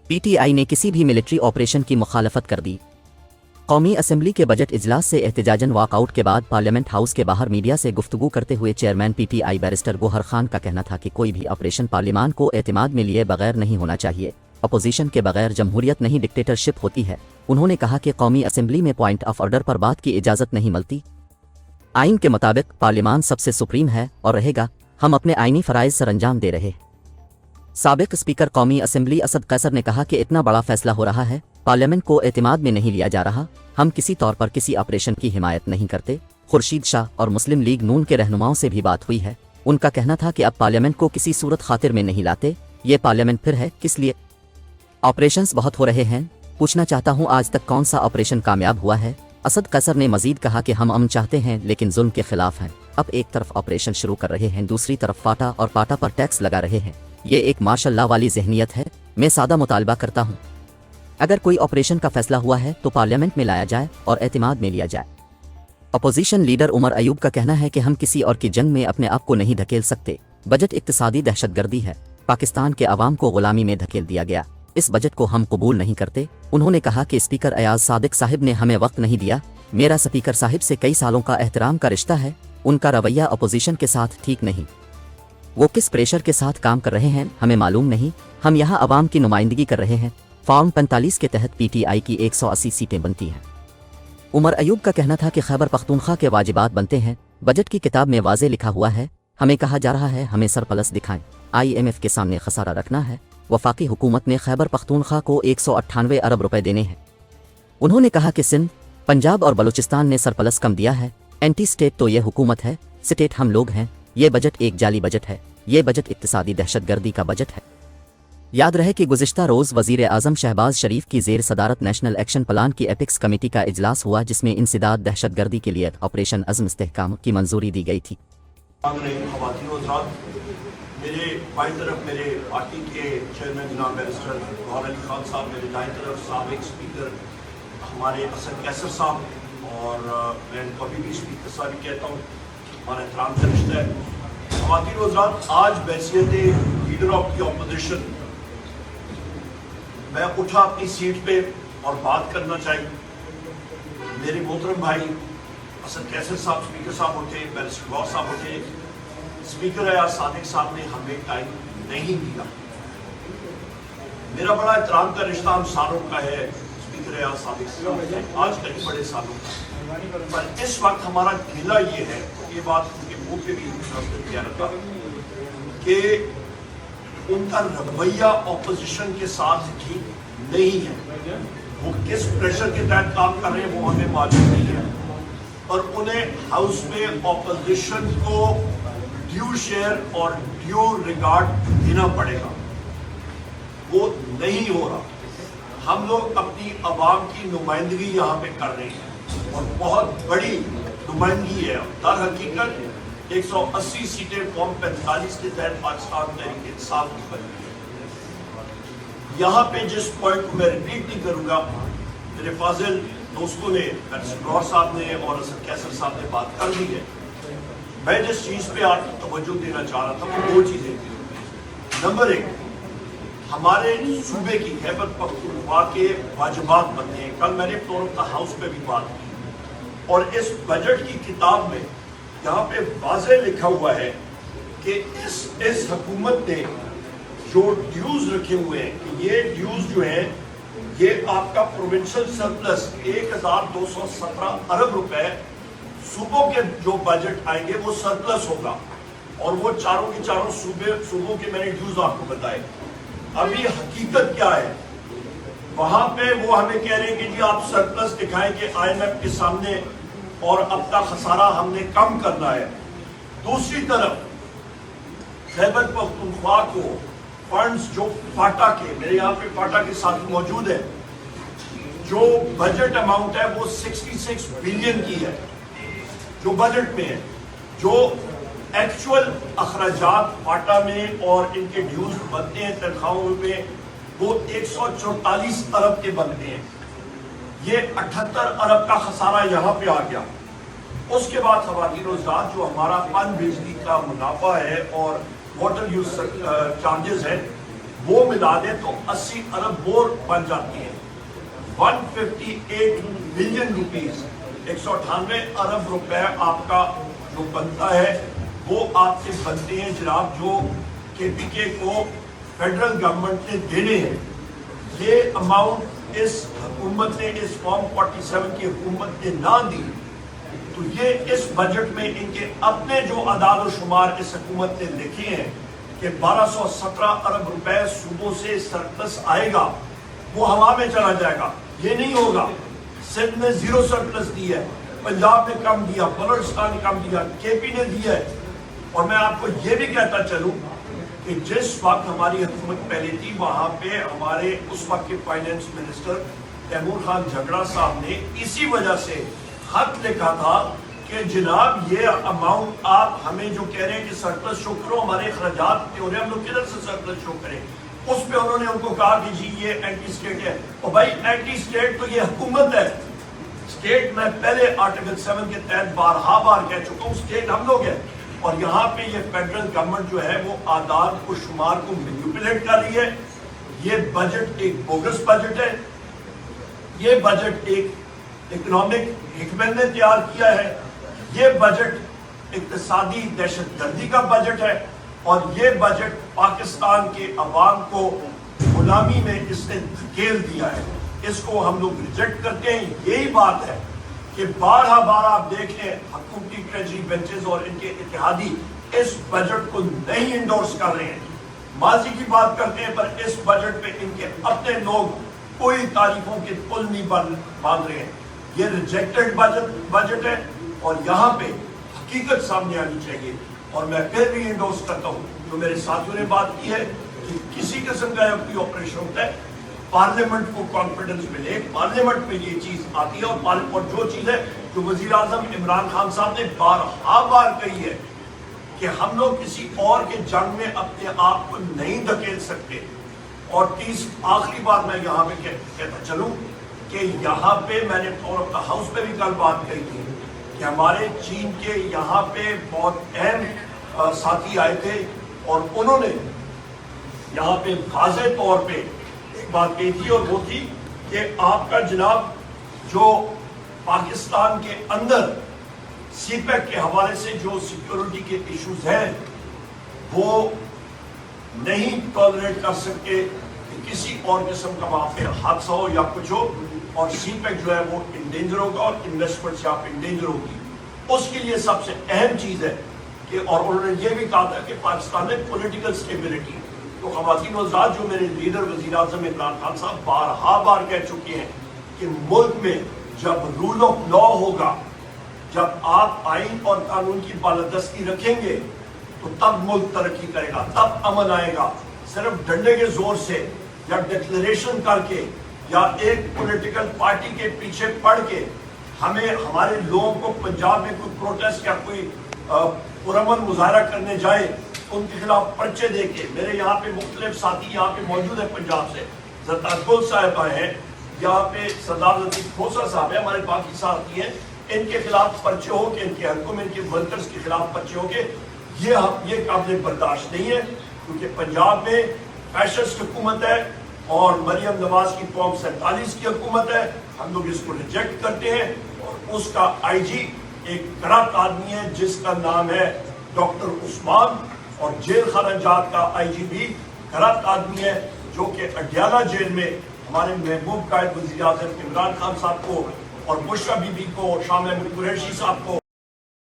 PTI ने किसी भी मिलिट्री ऑपरेशन की मुखालफत कर दी। कौमी असम्बली के बजट इजलास से एहतजाजन वॉकआउट के बाद पार्लियामेंट हाउस के बाहर मीडिया से गुफ्तगू करते हुए chairman PTI barrister Gohar Khan का कहना था कि कोई भी ऑपरेशन पार्लियामान को एतमाद में लिए बगैर नहीं होना चाहिए। अपोजिशन के बगैर जमहूरियत नहीं डिक्टेटरशिप होती है। उन्होंने कहा कि कौमी असम्बली में पॉइंट ऑफ ऑर्डर पर बात की इजाज़त नहीं मिलती। आइन के मुताबिक पार्लियामान सबसे सुप्रीम है और रहेगा। हम अपने आइनी फ़राइज़ सरअंजाम दे रहे। साबिक स्पीकर कौमी असम्बली असद कैसर ने कहा कि इतना बड़ा फैसला हो रहा है, पार्लियामेंट को एतमाद में नहीं लिया जा रहा। हम किसी तौर पर किसी ऑपरेशन की हिमायत नहीं करते। खुर्शीद शाह और मुस्लिम लीग नून के रहनुमाओं से भी बात हुई है। उनका कहना था कि अब पार्लियामेंट को किसी सूरत खातिर में नहीं लाते। ये पार्लियामेंट फिर है, किस लिए? ऑपरेशंस बहुत हो रहे हैं। पूछना चाहता हूँ आज तक कौन सा ऑपरेशन कामयाब हुआ है? असद कैसर ने मजीद कहा कि हम अमन चाहते हैं लेकिन जुल्म के खिलाफ हैं। अब एक तरफ ऑपरेशन शुरू कर रहे हैं, दूसरी तरफ फाटा और पाटा पर टैक्स लगा रहे हैं। ये एक मार्शल लॉ वाली जहनियत है। मैं सादा मुतालबा करता हूँ, अगर कोई ऑपरेशन का फैसला हुआ है तो पार्लियामेंट में लाया जाए और एतमाद में लिया जाए। अपोजिशन लीडर उमर अयूब का कहना है कि हम किसी और की जंग में अपने आप को नहीं धकेल सकते। बजट इक्तिसादी दहशतगर्दी है। पाकिस्तान के अवाम को गुलामी में धकेल दिया गया। इस बजट को हम कबूल नहीं करते। उन्होंने कहा कि स्पीकर अयाज सादिक साहिब ने हमें वक्त नहीं दिया। मेरा स्पीकर साहिब से कई सालों का एहतराम का रिश्ता है। उनका रवैया अपोजिशन के साथ ठीक नहीं। वो किस प्रेशर के साथ काम कर रहे हैं हमें मालूम नहीं। हम यहाँ अवाम की नुमाइंदगी कर रहे हैं। फॉर्म 45 के तहत PTI की 180 सीटें बनती हैं। उमर अयूब का कहना था कि खैबर पख्तूनख्वा के वाजिबात बनते हैं। बजट की किताब में वाज़े लिखा हुआ है। हमें कहा जा रहा है हमें सरप्लस दिखाएं। IMF के सामने खसारा रखना है। वफाकी हुकूमत ने खैबर पख्तूनख्वा को 198 अरब रुपए देने हैं। उन्होंने कहा कि सिंध, पंजाब और बलूचिस्तान ने सरप्लस कम दिया है। एंटी स्टेट तो ये हुकूमत है, स्टेट हम लोग हैं। ये बजट एक जाली बजट है। ये बजट इक्तिसादी दहशतगर्दी का बजट है। याद रहे कि गुज़िश्ता रोज़ वज़ीर आज़म शहबाज शरीफ की ज़ेर सदारत नेशनल एक्शन प्लान की एपिक्स कमेटी का इजलास हुआ, जिसमें इंसदाद दहशतगर्दी के लिए ऑपरेशन अज़्म इस्तेहकाम की मंजूरी दी गई थी। मेरे बाईं तरफ मेरे पार्टी के चेयरमैन जनाब बैरिस्टर गोहर खान साहब, मेरे दाईं तरफ साबिक स्पीकर हमारे असद कैसर साहब, और मैं इनको अभी भी स्पीकर साहब ही कहता हूँ। हमारा एहतराम से रिश्ता है। ख़वातीन व हज़रात, आज बैसियत लीडर ऑफ दी अपोजिशन मैं उठा अपनी सीट पे और बात करना चाहिए। मेरे मोहतरम भाई असद कैसर साहब स्पीकर साहब उठे, बैरिस्टर गौहर साहब उठे, स्पीकर अयाज सादिक साहब ने हमें टाइम नहीं दिया। मेरा बड़ा एहतराम का रिश्ता हम सालों का है स्पीकर अयाज सादिक साहब, आज कहीं बड़े सालों का। पर इस वक्त हमारा गिला ये है, ये बात उनके मुंह पे भी किया रखा कि उनका रवैया ऑपोजिशन के साथ ठीक नहीं है। वो किस प्रेशर के तहत काम कर रहे हैं वो हमें मालूम नहीं है, और उन्हें हाउस में ऑपोजिशन को ड्यू शेयर और ड्यू रिगार्ड देना पड़ेगा। वो नहीं हो रहा। हम लोग अपनी आवाम की नुमाइंदगी यहाँ पे कर रहे हैं और बहुत बड़ी नुमाइंदगी है। दर हकीकत 180 सीटें फॉर्म 45 के तहत पाकिस्तान तहरीक इंसाफ की बनी है। यहाँ पे जिस पॉइंट को मैं रिपीट नहीं करूँगा, मेरे फाजिल दोस्तों ने, गौहर साहब ने और असद कैसर साहब ने बात कर दी है। मैं जिस चीज़ पे आपकी तवज्जो देना चाह रहा था वो दो चीज़ें थी। नंबर एक, हमारे सूबे की खैबर पख्तूनख्वा के वाजिबात बनते हैं। कल मैंने फ्लोर ऑफ द हाउस पे भी बात की, और इस बजट की किताब में यहाँ पे वाज़े लिखा हुआ है कि इस हुकूमत ने जो ड्यूज रखे हुए हैं कि ये ड्यूज जो है ये आपका प्रोविंशियल सरप्लस 1217 अरब रुपए सूबों के जो बजट आएंगे वो सरप्लस होगा, और वो चारों के चारों सूबों के मैंने ड्यूज आपको बताए। अभी हकीकत क्या है, वहां पे वो हमें कह रहे हैं कि जी आप सरप्लस दिखाएंगे IMF के सामने और अपना खसारा हमने कम करना है। दूसरी तरफ खैबर पख्तूनख्वा को फंड्स जो फाटा के, मेरे यहाँ पे फाटा के साथ मौजूद है, जो बजट अमाउंट है वो 66 बिलियन की है जो बजट में है। जो एक्चुअल अखराजात फाटा में और इनके ड्यूज बनते हैं तनख्वाहों पे वो 144 अरब के बनते हैं। ये 78 अरब का खसारा यहाँ पे आ गया। उसके बाद ख़वातीन और हज़रात, जो हमारा पन बिजली का मुनाफा है और वाटर यूज चार्जेस है وہ ملا دیں تو 80 ارب وہ بن جاتی ہیں. 158 بلین روپیز 198 ارب روپے آپ کا جو بنتا ہے وہ آپ سے بنتے ہیں جناب, جو کے پی کے کو فیڈرل گورنمنٹ نے دینے ہیں. یہ اماؤنٹ اس حکومت نے, اس فارم 47 کی حکومت نے نہ دی تو یہ اس بجٹ میں ان کے اپنے جو اعداد و شمار اس حکومت نے لکھے ہیں کہ 1217 ارب روپے صوبوں سے سرپلس آئے گا, وہ ہوا میں چلا جائے گا. یہ نہیں ہوگا. سندھ نے 0 سرپلس دی ہے, پنجاب نے کم دیا, بلوچستان نے کم دیا, کے پی نے دیا ہے. اور میں آپ کو یہ بھی کہتا چلوں کہ جس وقت ہماری حکومت پہلے تھی وہاں پہ ہمارے اس وقت کے فائنینس منسٹر تیمور خان جھگڑا صاحب نے اسی وجہ سے خط لکھا تھا کہ جناب یہ اماؤنٹ آپ ہمیں جو کہہ رہے ہیں کہ سرپلس شو کرو, ہمارے اخراجات پہ ہو رہے ہیں, ہم لوگ کدھر سے سرپلس شو کریں. اس پہ انہوں نے ان کو کہا کہ جی یہ اینٹی اسٹیٹ ہے. اور بھائی اینٹی اسٹیٹ تو یہ حکومت ہے. اسٹیٹ میں پہلے آرٹیکل 7 کے تحت بارہا بار کہہ چکا ہوں, اسٹیٹ ہم لوگ ہیں. اور یہاں پہ یہ فیڈرل گورنمنٹ جو ہے وہ اعداد و شمار کو مینیپولیٹ کر رہی ہے. یہ بجٹ ایک بوگس بجٹ ہے. یہ بجٹ ایک اکنامک حکمت نے تیار کیا ہے. یہ بجٹ اقتصادی دہشت گردی کا بجٹ ہے. اور یہ بجٹ پاکستان کے عوام کو غلامی میں اس نے دھکیل دیا ہے. اس کو ہم لوگ ریجیکٹ کرتے ہیں. یہی بات ہے کہ بار آپ دیکھیں حکومتی ٹریجری بینچز اور ان کے اتحادی اس بجٹ کو نہیں انڈورس کر رہے ہیں. ماضی کی بات کرتے ہیں پر اس بجٹ پہ ان کے اپنے لوگ کوئی تعریفوں کے پل نہیں باندھ رہے ہیں. یہ ریجیکٹڈ بجٹ ہے اور یہاں پہ حقیقت سامنے آنی چاہیے. اور میں پھر بھی انڈورس کرتا ہوں جو میرے ساتھیوں نے بات کی ہے کہ کسی قسم کا کوئی آپریشن ہوتا ہے پارلیمنٹ کو کانفیڈنس ملے, پارلیمنٹ میں یہ چیز آتی ہے. اور جو چیز ہے جو وزیر اعظم عمران خان صاحب نے بار کہی ہے کہ ہم لوگ کسی اور کے جنگ میں اپنے آپ کو نہیں دھکیل سکتے. اور آخری بات میں یہاں پہ کہتا چلوں کہ یہاں پہ میں نے فلور آف دا ہاؤس پہ بھی کل بات کہی تھی کہ ہمارے چین کے یہاں پہ بہت اہم ساتھی آئے تھے اور انہوں نے یہاں پہ واضح طور پہ ایک بات کہی تھی, اور وہ تھی کہ آپ کا جناب جو پاکستان کے اندر سی پیک کے حوالے سے جو سیکیورٹی کے ایشوز ہیں وہ نہیں ٹالریٹ کر سکتے کہ کسی اور قسم کا وہاں پہ حادثہ ہو یا کچھ ہو, اور سی پیک جو ہے وہ انڈینجر ہوگا اور انویسٹمنٹ سے آپ انڈینجر ہوگی. اس کے لیے سب سے اہم چیز ہے کہ, اور انہوں نے یہ بھی کہا تھا کہ پاکستان میں پولیٹیکل سٹیبلٹی. تو خواتین و حضرات جو میرے لیڈر وزیر اعظم عمران خان صاحب بار کہہ چکے ہیں کہ ملک میں جب رول آف لا ہوگا, جب آپ آئین اور قانون کی بالادستی رکھیں گے تو تب ملک ترقی کرے گا, تب امن آئے گا. صرف ڈنڈے کے زور سے یا ڈکلریشن کر کے یا ایک پولیٹیکل پارٹی کے پیچھے پڑ کے ہمیں ہمارے لوگوں کو پنجاب میں کوئی پروٹیسٹ یا کوئی پرامن مظاہرہ کرنے جائے ان کے خلاف پرچے دے کے. میرے یہاں پہ مختلف ساتھی یہاں پہ موجود ہیں پنجاب سے, زرتاج گل صاحب ہیں یہاں پہ, سردار لطیف کھوسہ صاحب ہیں, ہمارے باقی ساتھی ہیں, ان کے خلاف پرچے ہو کے, ان کے حلقوں میں ان کے ورکرز کے خلاف پرچے ہو کے یہ قابل برداشت نہیں ہے. کیونکہ پنجاب میں فیشسٹ حکومت ہے اور مریم نواز کی فارم 47 کی حکومت ہے. ہم لوگ اس کو ریجیکٹ کرتے ہیں. اور اس کا آئی جی ایک کرپٹ آدمی ہے جس کا نام ہے ڈاکٹر عثمان, اور جیل خانہ جات کا آئی جی بھی کرپٹ آدمی ہے جو کہ اڈیالہ جیل میں ہمارے محبوب قائد وزیر اعظم عمران خان صاحب کو اور بشرا بی بی کو, شاہ محمود قریشی صاحب کو